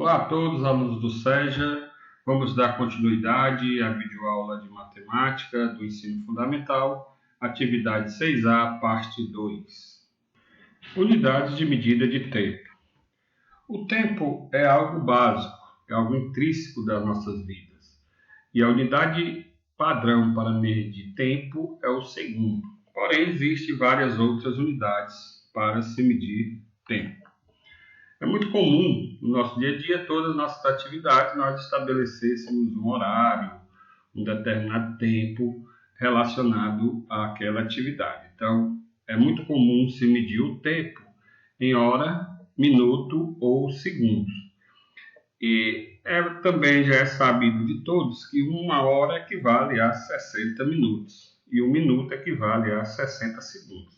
Olá a todos, alunos do SEJA. Vamos dar continuidade à videoaula de matemática do ensino fundamental, atividade 6A, parte 2. Unidades de medida de tempo. O tempo é algo básico, é algo intrínseco das nossas vidas. E a unidade padrão para medir tempo é o segundo. Porém, existem várias outras unidades para se medir tempo. É muito comum no nosso dia a dia, todas as nossas atividades, nós estabelecêssemos um horário, um determinado tempo relacionado àquela atividade. Então, é muito comum se medir o tempo em hora, minuto ou segundos. E também já é sabido de todos que uma hora equivale a 60 minutos e um minuto equivale a 60 segundos.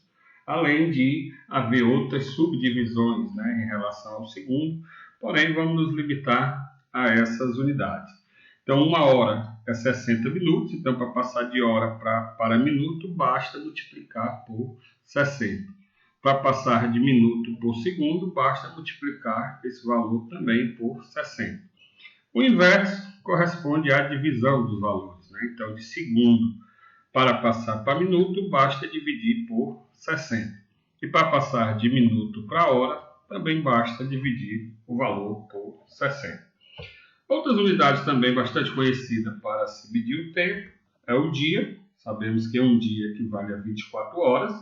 Além de haver outras subdivisões, em relação ao segundo, porém vamos nos limitar a essas unidades. Então, uma hora é 60 minutos, então para passar de hora para minuto, basta multiplicar por 60. Para passar de minuto por segundo, basta multiplicar esse valor também por 60. O inverso corresponde à divisão dos valores, Então, de segundo para passar para minuto, basta dividir por 60. E para passar de minuto para hora, também basta dividir o valor por 60. Outras unidades também bastante conhecidas para se medir o tempo é o dia. Sabemos que um dia equivale a 24 horas.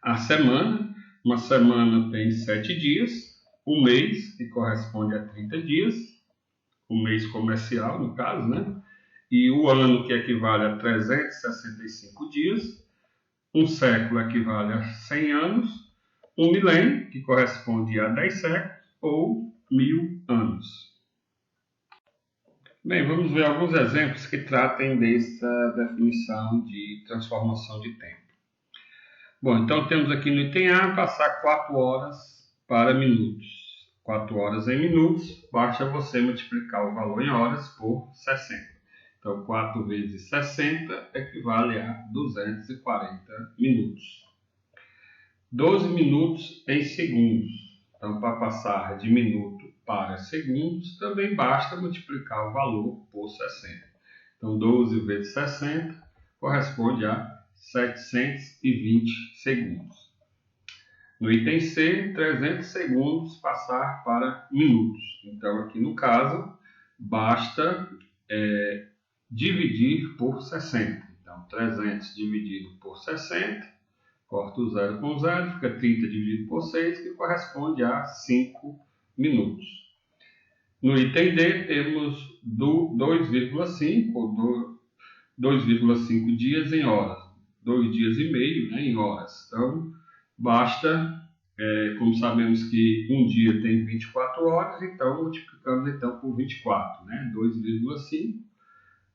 A semana, uma semana tem 7 dias. O mês, que corresponde a 30 dias. O mês comercial, no caso, E o ano, que equivale a 365 dias. Um século equivale a 100 anos. Um milênio, que corresponde a 10 séculos, ou 1000 anos. Bem, vamos ver alguns exemplos que tratem dessa definição de transformação de tempo. Bom, então temos aqui no item A, passar 4 horas para minutos. 4 horas em minutos, basta você multiplicar o valor em horas por 60. Então, 4 vezes 60 equivale a 240 minutos. 12 minutos em segundos. Então, para passar de minuto para segundos, também basta multiplicar o valor por 60. Então, 12 vezes 60 corresponde a 720 segundos. No item C, 300 segundos passar para minutos. Então, aqui no caso, basta dividir por 60. Então, 300 dividido por 60, corta o 0 com 0, fica 30 dividido por 6, que corresponde a 5 minutos. No item D, temos 2,5 ou 2,5 dias em horas, 2 dias e meio em horas. Então, basta, como sabemos que um dia tem 24 horas, então multiplicamos por 24, 2,5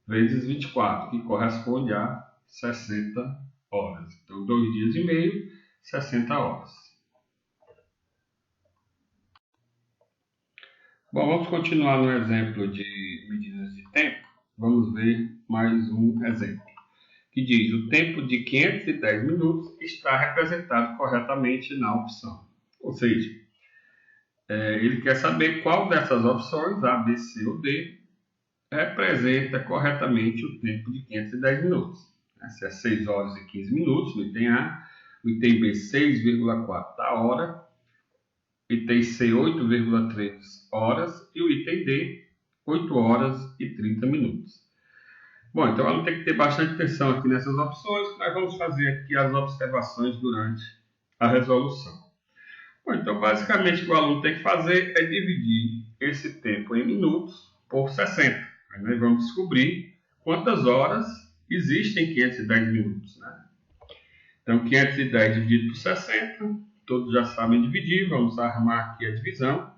vezes 24, que corresponde a 60 horas. Então, 2 dias e meio, 60 horas. Bom, vamos continuar no exemplo de medidas de tempo. Vamos ver mais um exemplo, que diz: o tempo de 510 minutos está representado corretamente na opção. Ou seja, ele quer saber qual dessas opções, A, B, C ou D, representa corretamente o tempo de 510 minutos. Se é 6 horas e 15 minutos no item A, o item B 6,4 da hora, o item C 8,3 horas e o item D 8 horas e 30 minutos. Bom, então o aluno tem que ter bastante atenção aqui nessas opções, que nós vamos fazer aqui as observações durante a resolução. Bom, então basicamente o que o aluno tem que fazer é dividir esse tempo em minutos por 60. Aí nós vamos descobrir quantas horas existem 510 minutos. Então, 510 dividido por 60, todos já sabem dividir, vamos armar aqui a divisão.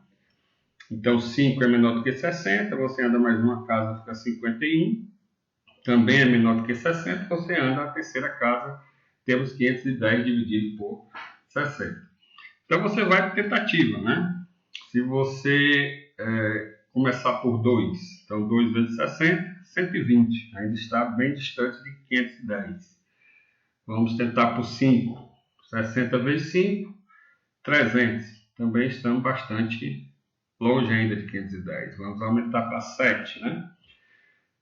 Então, 5 é menor do que 60, você anda mais uma casa, fica 51. Também é menor do que 60, você anda a terceira casa, temos 510 dividido por 60. Então, você vai por tentativa, Se você começar por 2, então 2 vezes 60, 120. Ainda está bem distante de 510. Vamos tentar por 5. 60 vezes 5, 300. Também estamos bastante longe ainda de 510. Vamos aumentar para 7, né?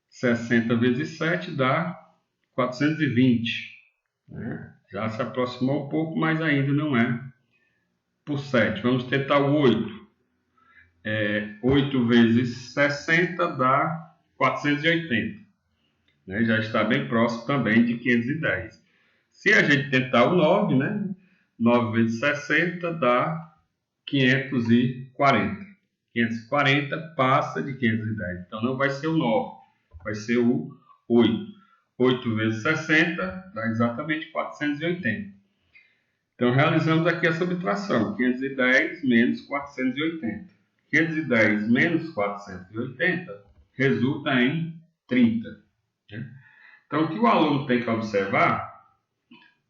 60 vezes 7 dá 420. Né? Já se aproximou um pouco, mas ainda não é por 7. Vamos tentar o 8. 8 vezes 60 dá 480. Né? Já está bem próximo também de 510. Se a gente tentar o 9, né? 9 vezes 60 dá 540. 540 passa de 510. Então não vai ser o 9, vai ser o 8. 8 vezes 60 dá exatamente 480. Então realizamos aqui a subtração. 510 menos 480. 510 menos 480 resulta em 30. Né? Então o que o aluno tem que observar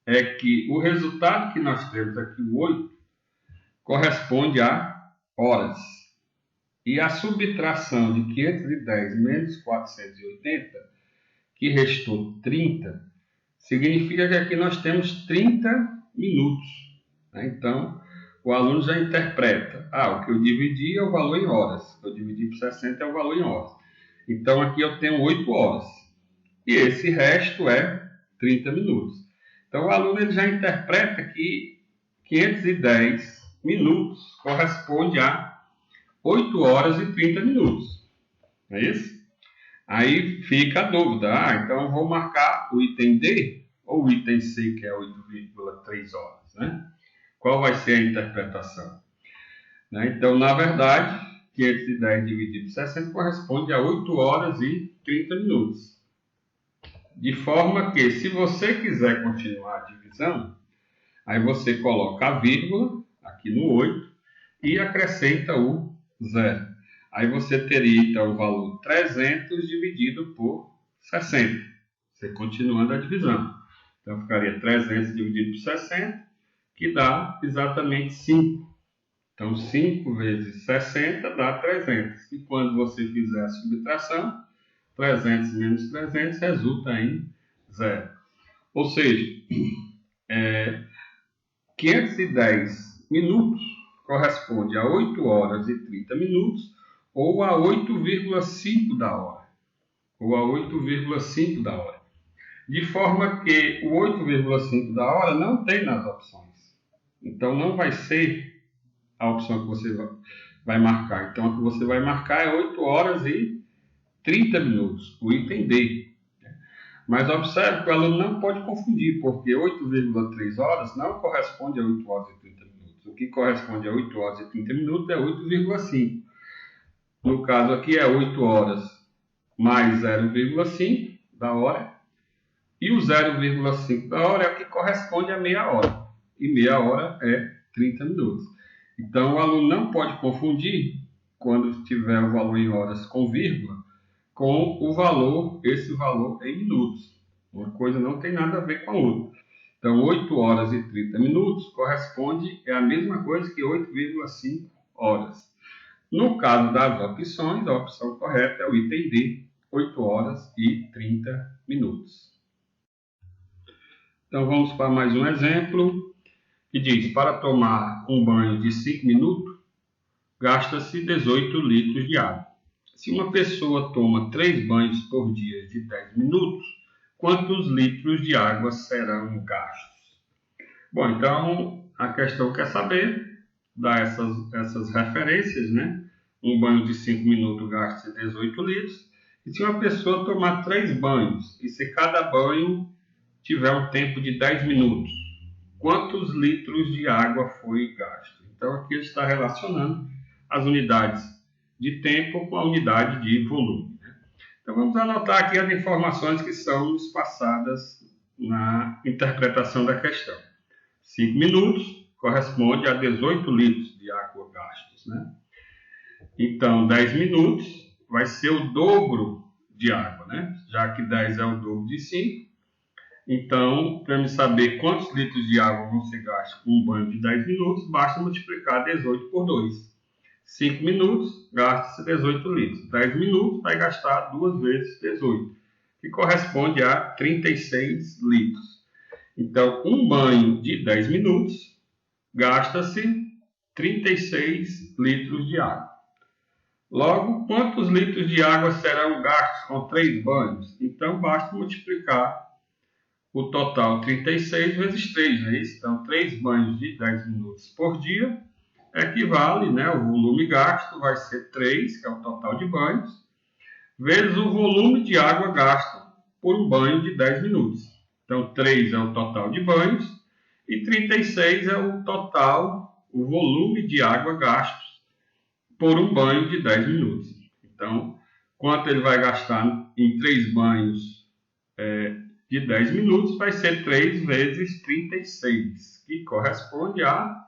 é que o resultado que nós temos aqui, o 8, corresponde a horas. E a subtração de 510 menos 480, que restou 30, significa que aqui nós temos 30 minutos. Né? Então, o aluno já interpreta. O que eu dividi é o valor em horas. O que eu dividi por 60 é o valor em horas. Então, aqui eu tenho 8 horas. E esse resto é 30 minutos. Então, o aluno ele já interpreta que 510 minutos corresponde a 8 horas e 30 minutos. Não é isso? Aí fica a dúvida. Então eu vou marcar o item D ou o item C, que é 8,3 horas. Né? Qual vai ser a interpretação? Né? Então, na verdade, 510 dividido por 60 corresponde a 8 horas e 30 minutos. De forma que, se você quiser continuar a divisão, aí você coloca a vírgula aqui no 8 e acrescenta o 0. Aí você teria então o valor 300 dividido por 60. Você continuando a divisão. Então ficaria 300 dividido por 60, que dá exatamente 5. Então 5 vezes 60 dá 300. E quando você fizer a subtração, 300 menos 300 resulta em 0. Ou seja, 510 minutos corresponde a 8 horas e 30 minutos ou a 8,5 da hora. Ou a 8,5 da hora. De forma que o 8,5 da hora não tem nas opções. Então não vai ser a opção que você vai marcar. Então a que você vai marcar é 8 horas e 30 minutos, o item D. Mas observe que o aluno não pode confundir, porque 8,3 horas não corresponde a 8 horas e 30 minutos. O que corresponde a 8 horas e 30 minutos é 8,5. No caso aqui é 8 horas mais 0,5 da hora. E o 0,5 da hora é o que corresponde a meia hora. E meia hora é 30 minutos. Então o aluno não pode confundir, quando tiver o valor em horas com vírgula, com o valor, esse valor em minutos. Uma coisa não tem nada a ver com a outra. Então 8 horas e 30 minutos corresponde, é a mesma coisa que 8,5 horas. No caso das opções, a opção correta é o item D, 8 horas e 30 minutos. Então vamos para mais um exemplo, que diz, para tomar um banho de 5 minutos, gasta-se 18 litros de água. Se uma pessoa toma 3 banhos por dia de 10 minutos, quantos litros de água serão gastos? Bom, então a questão quer saber, dar essas referências, né? Um banho de 5 minutos gasta 18 litros. E se uma pessoa tomar 3 banhos, e se cada banho tiver um tempo de 10 minutos, quantos litros de água foi gasto? Então aqui ele está relacionando as unidades de tempo com a unidade de volume. Né? Então vamos anotar aqui as informações que são nos passadas na interpretação da questão. 5 minutos corresponde a 18 litros de água gastos. Né? Então 10 minutos vai ser o dobro de água, né? Já que 10 é o dobro de 5. Então, para me saber quantos litros de água vão ser gastos com um banho de 10 minutos, basta multiplicar 18 por 2. 5 minutos, gasta-se 18 litros. 10 minutos vai gastar 2 vezes 18, que corresponde a 36 litros. Então, um banho de 10 minutos, gasta-se 36 litros de água. Logo, quantos litros de água serão gastos com 3 banhos? Então, basta multiplicar o total 36 vezes 3, não é isso? Então, 3 banhos de 10 minutos por dia equivale, né, o volume gasto vai ser 3, que é o total de banhos, vezes o volume de água gasto por um banho de 10 minutos. Então, 3 é o total de banhos e 36 é o total, o volume de água gasto por um banho de 10 minutos. Então, quanto ele vai gastar em 3 banhos de 10 minutos vai ser 3 vezes 36, que corresponde a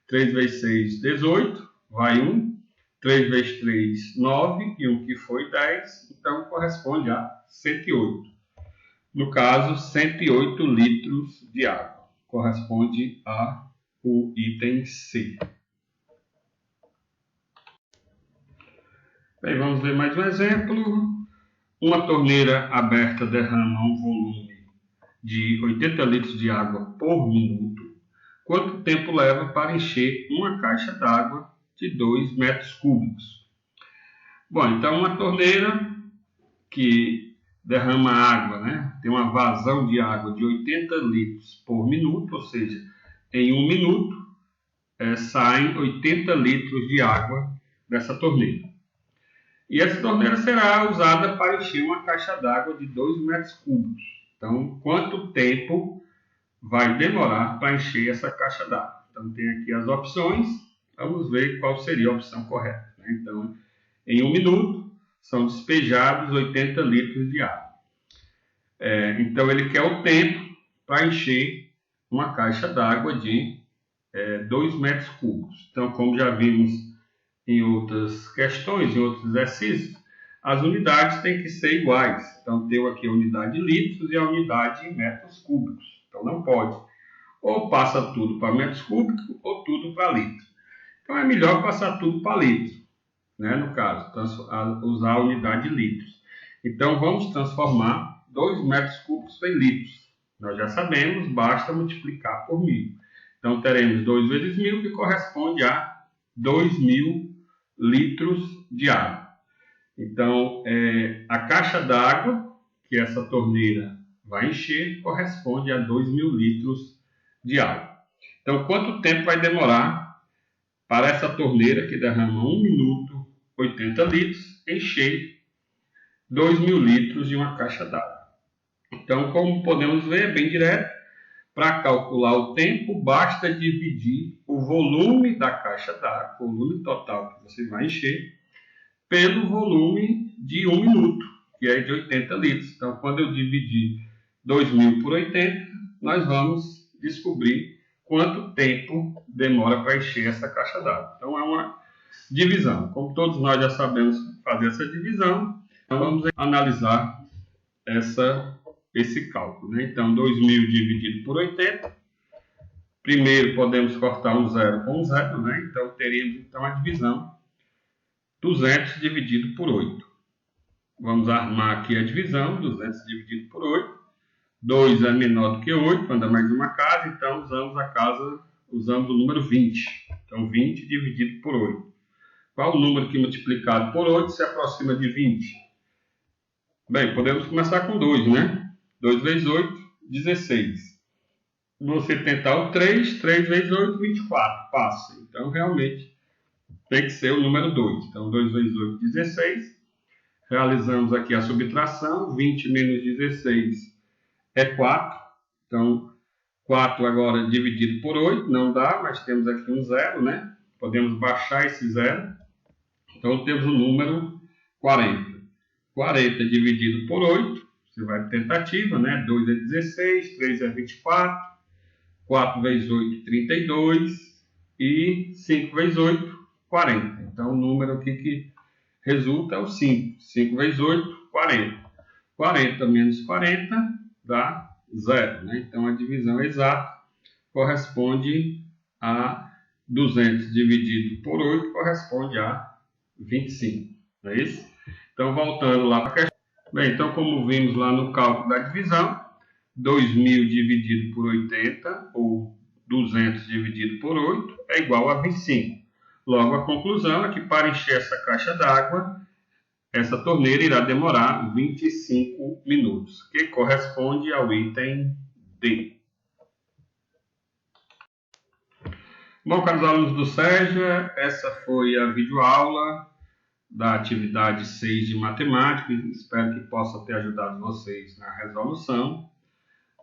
3 vezes 6, 18, vai 1. 3 vezes 3, 9, e 1 que foi 10, então corresponde a 108. No caso, 108 litros de água. Corresponde ao item C. Bem, vamos ver mais um exemplo. Uma torneira aberta derrama um volume de 80 litros de água por minuto. Quanto tempo leva para encher uma caixa d'água de 2 metros cúbicos? Bom, então uma torneira que derrama água, né? Tem uma vazão de água de 80 litros por minuto, ou seja, em 1 minuto saem 80 litros de água dessa torneira. E essa torneira será usada para encher uma caixa d'água de 2 metros cúbicos. Então, quanto tempo vai demorar para encher essa caixa d'água? Então, tem aqui as opções. Vamos ver qual seria a opção correta. Então, em 1 minuto, são despejados 80 litros de água. Então, ele quer o tempo para encher uma caixa d'água de 2 metros cúbicos. Então, como já vimos em outras questões, em outros exercícios, as unidades têm que ser iguais. Então, tenho aqui a unidade de litros e a unidade em metros cúbicos. Então, não pode. Ou passa tudo para metros cúbicos ou tudo para litro. Então, é melhor passar tudo para litro, né? No caso, usar a unidade de litros. Então, vamos transformar 2 metros cúbicos em litros. Nós já sabemos, basta multiplicar por 1000. Então, teremos 2 vezes 1000, que corresponde a 2.000 litros de água. Então, a caixa d'água que essa torneira vai encher corresponde a 2.000 litros de água. Então, quanto tempo vai demorar para essa torneira que derrama 1 minuto, 80 litros, encher 2.000 litros de uma caixa d'água? Então, como podemos ver, é bem direto. Para calcular o tempo, basta dividir o volume da caixa d'água, o volume total que você vai encher, pelo volume de 1 minuto, que é de 80 litros. Então, quando eu dividir 2.000 por 80, nós vamos descobrir quanto tempo demora para encher essa caixa d'água. Então, é uma divisão. Como todos nós já sabemos fazer essa divisão, então vamos analisar esse cálculo, né? Então, 2.000 dividido por 80. Primeiro, podemos cortar um zero com um zero, né? Então, teríamos então a divisão 200 dividido por 8. Vamos armar aqui a divisão, 200 dividido por 8. 2 é menor do que 8, anda mais uma casa, então usamos o número 20. Então, 20 dividido por 8. Qual o número que multiplicado por 8 se aproxima de 20? Bem, podemos começar com 2, né? 2 vezes 8, 16. Você tentar o 3, 3 vezes 8, 24. Passa. Então, realmente, tem que ser o número 2. Então, 2 vezes 8, 16. Realizamos aqui a subtração. 20 menos 16 é 4. Então, 4 agora dividido por 8. Não dá, mas temos aqui um zero, né? Podemos baixar esse zero. Então, temos o número 40. 40 dividido por 8. Você vai de tentativa, né? 2 é 16, 3 é 24, 4 vezes 8, 32 e 5 vezes 8, 40. Então, o número aqui que resulta é o 5. 5 vezes 8, 40. 40 menos 40 dá 0, né? Então, a divisão exata corresponde a 200 dividido por 8 corresponde a 25. Não é isso? Então, voltando lá para a questão. Bem, então, como vimos lá no cálculo da divisão, 2.000 dividido por 80, ou 200 dividido por 8, é igual a 25. Logo, a conclusão é que para encher essa caixa d'água, essa torneira irá demorar 25 minutos, que corresponde ao item D. Bom, caros alunos do SEJA, essa foi a videoaula da atividade 6 de matemática. Espero que possa ter ajudado vocês na resolução.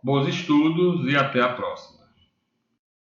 Bons estudos e até a próxima.